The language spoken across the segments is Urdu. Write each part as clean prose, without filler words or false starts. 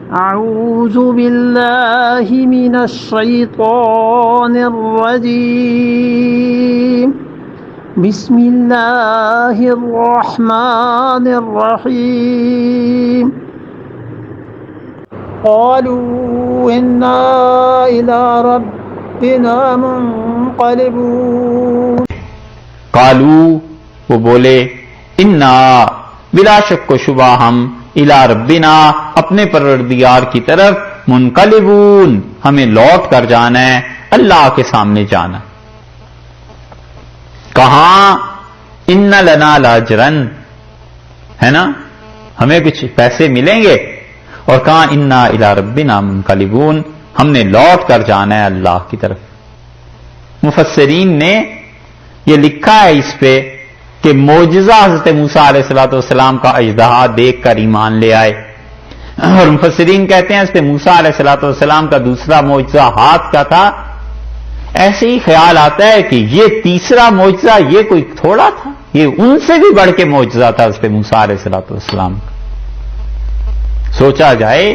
أعوذ بالله من الشيطان الرجيم بسم الله الرحمن الرحيم قالوا إنا إلى ربنا منقلبون قالو وہ بولے انا بلا شک و شبہ ہم الی ربنا اپنے پروردگار کی طرف منقلبون ہمیں لوٹ کر جانا ہے، اللہ کے سامنے جانا. کہاں ان لنا لاجرن ہے نا، ہمیں کچھ پیسے ملیں گے، اور کہاں انا الی ربنا منقلبون ہم نے لوٹ کر جانا ہے اللہ کی طرف. مفسرین نے یہ لکھا ہے اس پہ کہ معجزہ حضرت موسیٰ علیہ السلام کا اژدہا دیکھ کر ایمان لے آئے، اور مفسرین کہتے ہیں حضرت موسیٰ علیہ السلام کا دوسرا معجزہ ہاتھ کا تھا. ایسے ہی خیال آتا ہے کہ یہ تیسرا معجزہ یہ کوئی تھوڑا تھا، یہ ان سے بھی بڑھ کے معجزہ تھا حضرت موسیٰ علیہ السلام کا. سوچا جائے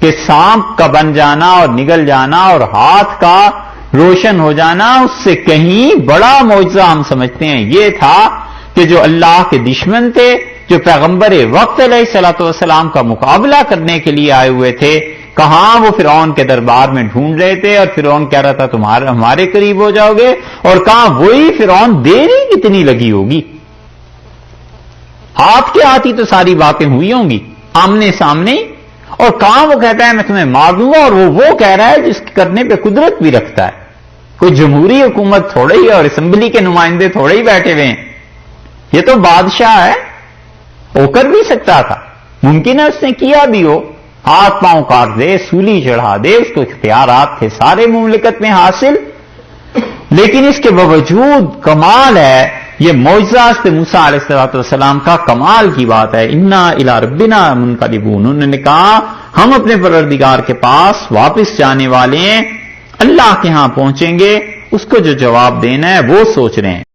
کہ سانپ کا بن جانا اور نگل جانا اور ہاتھ کا روشن ہو جانا اس سے کہیں بڑا معجزہ ہم سمجھتے ہیں یہ تھا کہ جو اللہ کے دشمن تھے، جو پیغمبر وقت علیہ السلام کا مقابلہ کرنے کے لیے آئے ہوئے تھے، کہاں وہ فرعون کے دربار میں ڈھونڈ رہے تھے، اور فرعون کہہ رہا تھا ہمارے قریب ہو جاؤ گے، اور کہاں وہی فرعون دیری کتنی لگی ہوگی. ہاتھ کے ہاتھ ہی تو ساری باتیں ہوئی ہوں گی آمنے سامنے، اور کہاں وہ کہتا ہے میں تمہیں مار دوں گا، اور وہ کہہ رہا ہے جس کرنے پہ قدرت بھی رکھتا ہے. کوئی جمہوری حکومت تھوڑے ہی اور اسمبلی کے نمائندے تھوڑے ہی بیٹھے ہوئے ہیں، یہ تو بادشاہ ہے، ہو کر بھی سکتا تھا، ممکن ہے اس نے کیا بھی ہو، ہاتھ پاؤں کاٹ دے، سولی چڑھا دے، اس کو اختیارات تھے سارے مملکت میں حاصل. لیکن اس کے باوجود کمال ہے، یہ معجزہ حضرت موسیٰ علیہ السلام کا کمال کی بات ہے. انا الی ربنا منقلبون، انہوں نے کہا ہم اپنے پروردگار کے پاس واپس جانے والے ہیں، اللہ کے ہاں پہنچیں گے. اس کو جو جواب دینا ہے وہ سوچ رہے ہیں.